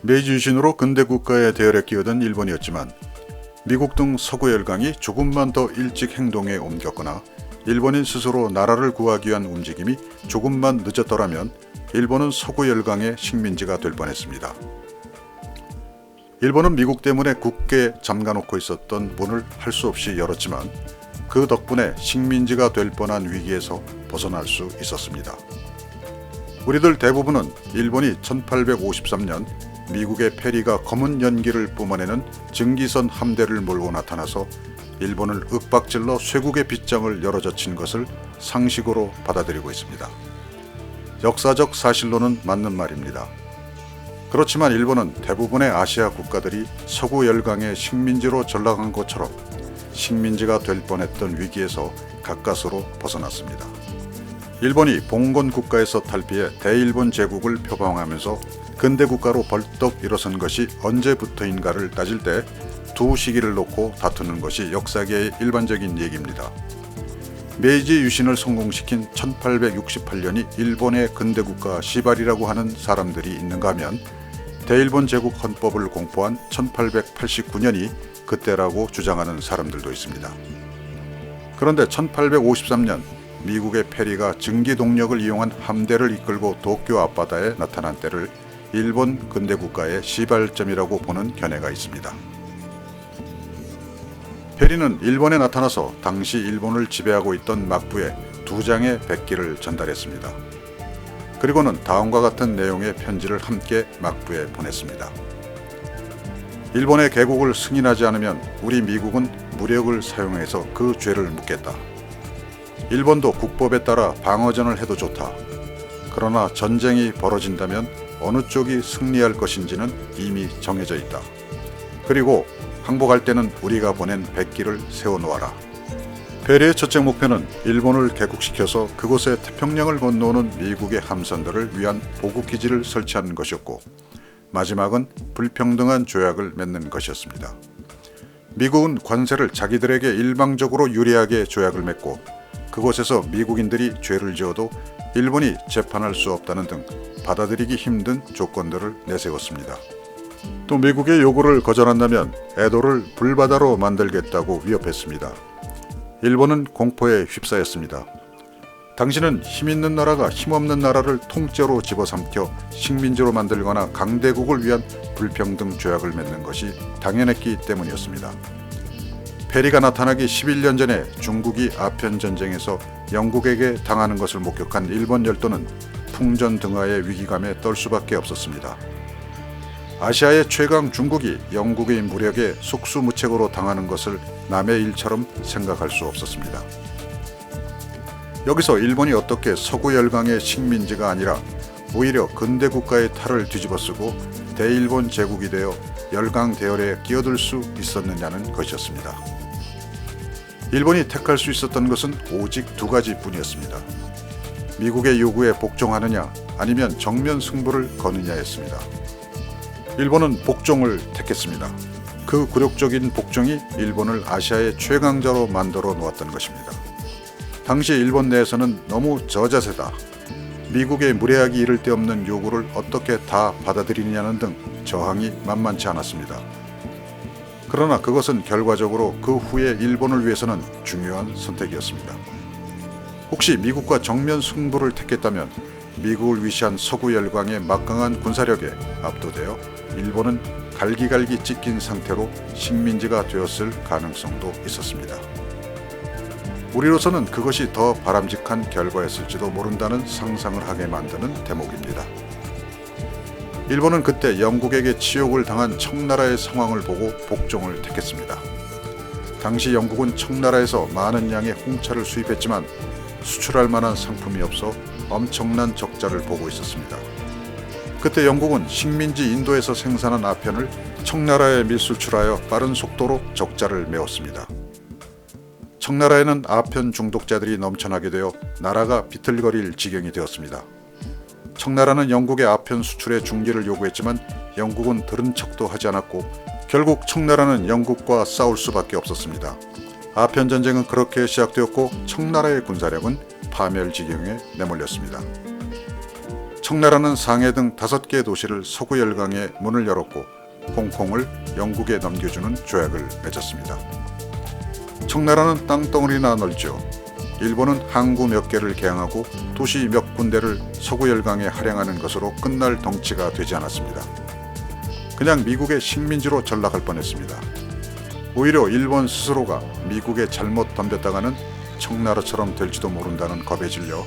메이지 유신으로 근대 국가의 대열에 끼어든 일본이었지만 미국 등 서구 열강이 조금만 더 일찍 행동에 옮겼거나 일본인 스스로 나라를 구하기 위한 움직임이 조금만 늦었더라면 일본은 서구 열강의 식민지가 될 뻔했습니다. 일본은 미국 때문에 굳게 잠가놓고 있었던 문을 할 수 없이 열었지만 그 덕분에 식민지가 될 뻔한 위기에서 벗어날 수 있었습니다. 우리들 대부분은 일본이 1853년 미국의 페리가 검은 연기를 뿜어내는 증기선 함대를 몰고 나타나서 일본을 윽박질러 쇄국의 빗장을 열어젖힌 것을 상식으로 받아들이고 있습니다. 역사적 사실로는 맞는 말입니다. 그렇지만 일본은 대부분의 아시아 국가들이 서구 열강의 식민지로 전락한 것처럼 식민지가 될 뻔했던 위기에서 가까스로 벗어났습니다. 일본이 봉건 국가에서 탈피해 대일본 제국을 표방하면서 근대 국가로 벌떡 일어선 것이 언제부터인가를 따질 때 두 시기를 놓고 다투는 것이 역사계의 일반적인 얘기입니다. 메이지 유신을 성공시킨 1868년이 일본의 근대 국가 시발이라고 하는 사람들이 있는가 하면 대일본 제국 헌법을 공포한 1889년이 그때라고 주장하는 사람들도 있습니다. 그런데 1853년 미국의 페리가 증기 동력을 이용한 함대를 이끌고 도쿄 앞바다에 나타난 때를 일본 근대 국가의 시발점이라고 보는 견해가 있습니다. 페리는 일본에 나타나서 당시 일본을 지배하고 있던 막부에 2장의 백기를 전달했습니다. 그리고는 다음과 같은 내용의 편지를 함께 막부에 보냈습니다. 일본의 개국을 승인하지 않으면 우리 미국은 무력을 사용해서 그 죄를 묻겠다. 일본도 국법에 따라 방어전을 해도 좋다. 그러나 전쟁이 벌어진다면 어느 쪽이 승리할 것인지는 이미 정해져 있다. 그리고 항복할 때는 우리가 보낸 백기를 세워놓아라. 페리의 첫째 목표는 일본을 개국시켜서 그곳에 태평양을 건너오는 미국의 함선들을 위한 보급기지를 설치하는 것이었고, 마지막은 불평등한 조약을 맺는 것이었습니다. 미국은 관세를 자기들에게 일방적으로 유리하게 조약을 맺고 그곳에서 미국인들이 죄를 지어도 일본이 재판할 수 없다는 등 받아들이기 힘든 조건들을 내세웠습니다. 또 미국의 요구를 거절한다면 에도를 불바다로 만들겠다고 위협했습니다. 일본은 공포에 휩싸였습니다. 당신은 힘있는 나라가 힘없는 나라를 통째로 집어삼켜 식민지로 만들거나 강대국을 위한 불평등 조약을 맺는 것이 당연했기 때문이었습니다. 페리가 나타나기 11년 전에 중국이 아편전쟁에서 영국에게 당하는 것을 목격한 일본 열도는 풍전등화의 위기감에 떨 수밖에 없었습니다. 아시아의 최강 중국이 영국의 무력에 속수무책으로 당하는 것을 남의 일처럼 생각할 수 없었습니다. 여기서 일본이 어떻게 서구 열강의 식민지가 아니라 오히려 근대 국가의 탈을 뒤집어쓰고 대일본 제국이 되어 열강 대열에 끼어들 수 있었느냐는 것이었습니다. 일본이 택할 수 있었던 것은 오직 2가지뿐이었습니다. 미국의 요구에 복종하느냐 아니면 정면 승부를 거느냐였습니다. 일본은 복종을 택했습니다. 그 굴욕적인 복종이 일본을 아시아의 최강자로 만들어 놓았던 것입니다. 당시 일본 내에서는 너무 저자세다, 미국의 무례하기 이를 데 없는 요구를 어떻게 다 받아들이느냐는 등 저항이 만만치 않았습니다. 그러나 그것은 결과적으로 그 후에 일본을 위해서는 중요한 선택이었습니다. 혹시 미국과 정면 승부를 택했다면 미국을 위시한 서구 열강의 막강한 군사력에 압도되어 일본은 갈기갈기 찢긴 상태로 식민지가 되었을 가능성도 있었습니다. 우리로서는 그것이 더 바람직한 결과였을지도 모른다는 상상을 하게 만드는 대목입니다. 일본은 그때 영국에게 치욕을 당한 청나라의 상황을 보고 복종을 택했습니다. 당시 영국은 청나라에서 많은 양의 홍차를 수입했지만 수출할 만한 상품이 없어 엄청난 적자를 보고 있었습니다. 그때 영국은 식민지 인도에서 생산한 아편을 청나라에 밀수출하여 빠른 속도로 적자를 메웠습니다. 청나라에는 아편 중독자들이 넘쳐나게 되어 나라가 비틀거릴 지경이 되었습니다. 청나라는 영국의 아편 수출의 중지를 요구했지만 영국은 들은 척도 하지 않았고 결국 청나라는 영국과 싸울 수밖에 없었습니다. 아편 전쟁은 그렇게 시작되었고 청나라의 군사력은 파멸 지경에 내몰렸습니다. 청나라는 상해 등 5개 도시를 서구 열강에 문을 열었고 홍콩을 영국에 넘겨주는 조약을 맺었습니다. 청나라는 땅덩어리나 넓죠. 일본은 항구 몇 개를 개항하고 도시 몇 군데를 서구 열강에 할양하는 것으로 끝날 덩치가 되지 않았습니다. 그냥 미국의 식민지로 전락할 뻔했습니다. 오히려 일본 스스로가 미국에 잘못 덤볐다가는 청나라처럼 될지도 모른다는 겁에 질려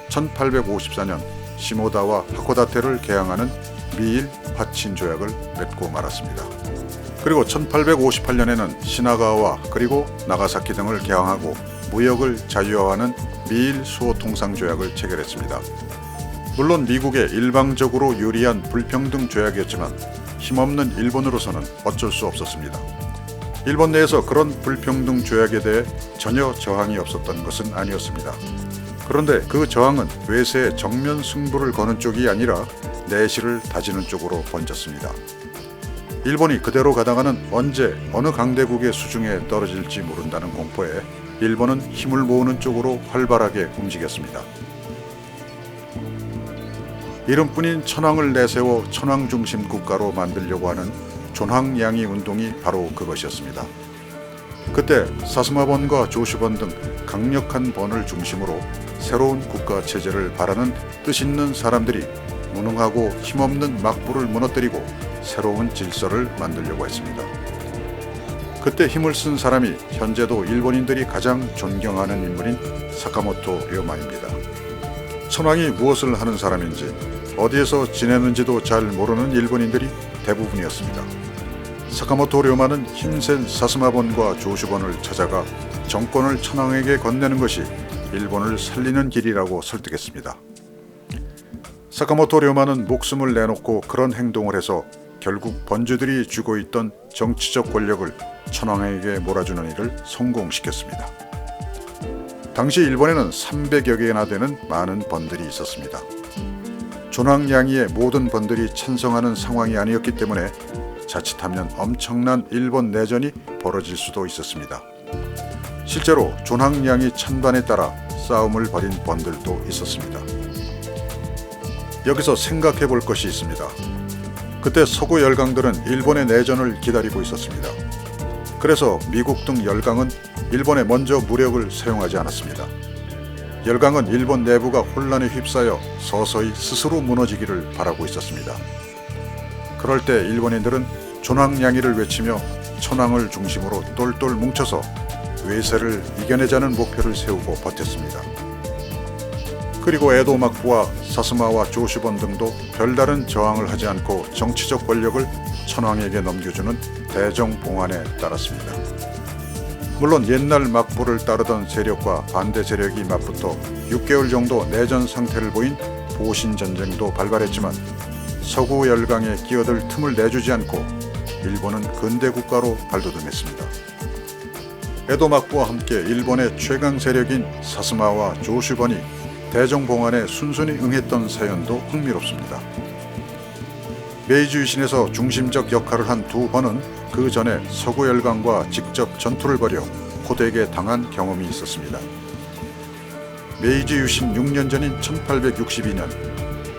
1854년 시모다와 하코다테를 개항하는 미일 파친 조약을 맺고 말았습니다. 그리고 1858년에는 시나가와 그리고 나가사키 등을 개항하고 무역을 자유화하는 미일 수호 통상 조약을 체결했습니다. 물론 미국에 일방적으로 유리한 불평등 조약이었지만 힘없는 일본으로서는 어쩔 수 없었습니다. 일본 내에서 그런 불평등 조약에 대해 전혀 저항이 없었던 것은 아니었습니다. 그런데 그 저항은 외세의 정면 승부를 거는 쪽이 아니라 내실을 다지는 쪽으로 번졌습니다. 일본이 그대로 가다가는 언제 어느 강대국의 수중에 떨어질지 모른다는 공포에 일본은 힘을 모으는 쪽으로 활발하게 움직였습니다. 이름뿐인 천황을 내세워 천황 중심 국가로 만들려고 하는 존황양이 운동이 바로 그것이었습니다. 그때 사스마번과 조슈번 등 강력한 번을 중심으로 새로운 국가 체제를 바라는 뜻 있는 사람들이 무능하고 힘없는 막부를 무너뜨리고 새로운 질서를 만들려고 했습니다. 그때 힘을 쓴 사람이 현재도 일본인들이 가장 존경하는 인물인 사카모토 료마입니다. 천황이 무엇을 하는 사람인지 어디에서 지내는지도 잘 모르는 일본인들이 대부분이었습니다. 사카모토 료마는 힘센 사스마번과 조슈번을 찾아가 정권을 천황에게 건네는 것이 일본을 살리는 길이라고 설득했습니다. 사카모토 료마는 목숨을 내놓고 그런 행동을 해서 결국 번주들이 쥐고 있던 정치적 권력을 천황에게 몰아주는 일을 성공시켰습니다. 당시 일본에는 300여 개나 되는 많은 번들이 있었습니다. 존황양이의 모든 번들이 찬성하는 상황이 아니었기 때문에 자칫하면 엄청난 일본 내전이 벌어질 수도 있었습니다. 실제로 존황양이 찬반에 따라 싸움을 벌인 번들도 있었습니다. 여기서 생각해 볼 것이 있습니다. 그때 서구 열강들은 일본의 내전을 기다리고 있었습니다. 그래서 미국 등 열강은 일본에 먼저 무력을 사용하지 않았습니다. 열강은 일본 내부가 혼란에 휩싸여 서서히 스스로 무너지기를 바라고 있었습니다. 그럴 때 일본인들은 존황양이를 외치며 천황을 중심으로 똘똘 뭉쳐서 외세를 이겨내자는 목표를 세우고 버텼습니다. 그리고 에도 막부와 사스마와 조슈번 등도 별다른 저항을 하지 않고 정치적 권력을 천황에게 넘겨주는 대정봉안에 따랐습니다. 물론 옛날 막부를 따르던 세력과 반대 세력이 맞붙어 6개월 정도 내전 상태를 보인 보신전쟁도 발발했지만 서구 열강에 끼어들 틈을 내주지 않고 일본은 근대국가로 발돋움했습니다. 에도 막부와 함께 일본의 최강 세력인 사스마와 조슈번이 대정봉안에 순순히 응했던 사연도 흥미롭습니다. 메이지 유신에서 중심적 역할을 한 두 번은 그 전에 서구 열강과 직접 전투를 벌여 호되게 당한 경험이 있었습니다. 메이지 유신 6년 전인 1862년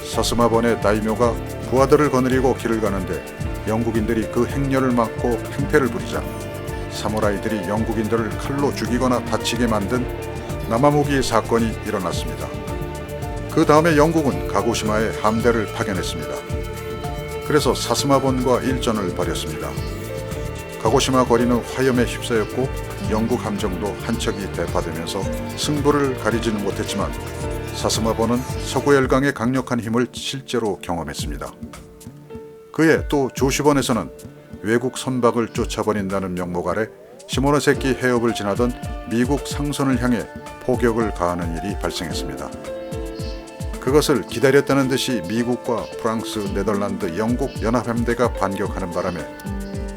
사스마번의 다이묘가 부하들을 거느리고 길을 가는데 영국인들이 그 행렬을 막고 행패를 부리자 사무라이들이 영국인들을 칼로 죽이거나 다치게 만든 나마무기 사건이 일어났습니다. 그 다음에 영국은 가고시마에 함대를 파견했습니다. 그래서 사스마번과 일전을 벌였습니다. 가고시마 거리는 화염에 휩싸였고 영국 함정도 한 척이 대파되면서 승부를 가리지는 못했지만 사스마번은 서구 열강의 강력한 힘을 실제로 경험했습니다. 그해 또 조슈번에서는 외국 선박을 쫓아버린다는 명목 아래 시모노세키 해협을 지나던 미국 상선을 향해 포격을 가하는 일이 발생했습니다. 그것을 기다렸다는 듯이 미국과 프랑스, 네덜란드, 영국 연합함대가 반격하는 바람에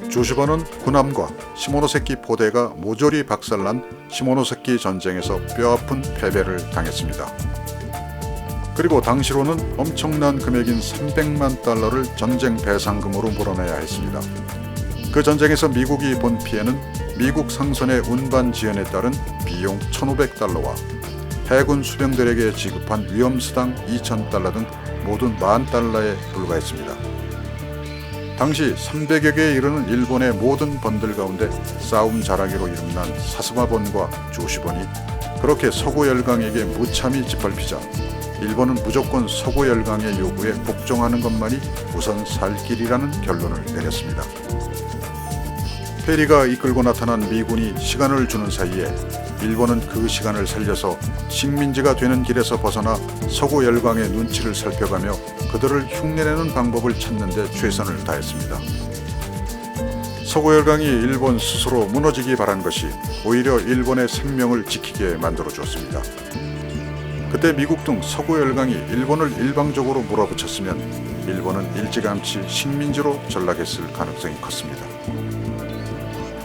조슈번은 군함과 시모노세키 포대가 모조리 박살난 시모노세키 전쟁에서 뼈아픈 패배를 당했습니다. 그리고 당시로는 엄청난 금액인 300만 달러를 전쟁 배상금으로 물어내야 했습니다. 그 전쟁에서 미국이 본 피해는 미국 상선의 운반 지연에 따른 비용 1,500달러와 해군 수병들에게 지급한 위험수당 2,000달러 등 모두 40,000달러에 불과했습니다. 당시 300여 개에 이르는 일본의 모든 번들 가운데 싸움 잘하기로 이름난 사스마본과 조시본이 그렇게 서구 열강에게 무참히 짓밟히자 일본은 무조건 서구 열강의 요구에 복종하는 것만이 우선 살 길이라는 결론을 내렸습니다. 페리가 이끌고 나타난 미군이 시간을 주는 사이에 일본은 그 시간을 살려서 식민지가 되는 길에서 벗어나 서구 열강의 눈치를 살펴가며 그들을 흉내내는 방법을 찾는 데 최선을 다했습니다. 서구 열강이 일본 스스로 무너지기 바란 것이 오히려 일본의 생명을 지키게 만들어 주었습니다. 그때 미국 등 서구 열강이 일본을 일방적으로 몰아붙였으면 일본은 일찌감치 식민지로 전락했을 가능성이 컸습니다.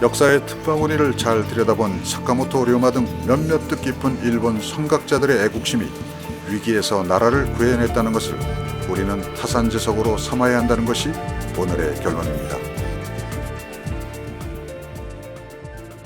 역사의 틈바구니를 잘 들여다본 사카모토 료마 등 몇몇 뜻깊은 일본 선각자들의 애국심이 위기에서 나라를 구해냈다는 것을 우리는 타산지석으로 삼아야 한다는 것이 오늘의 결론입니다.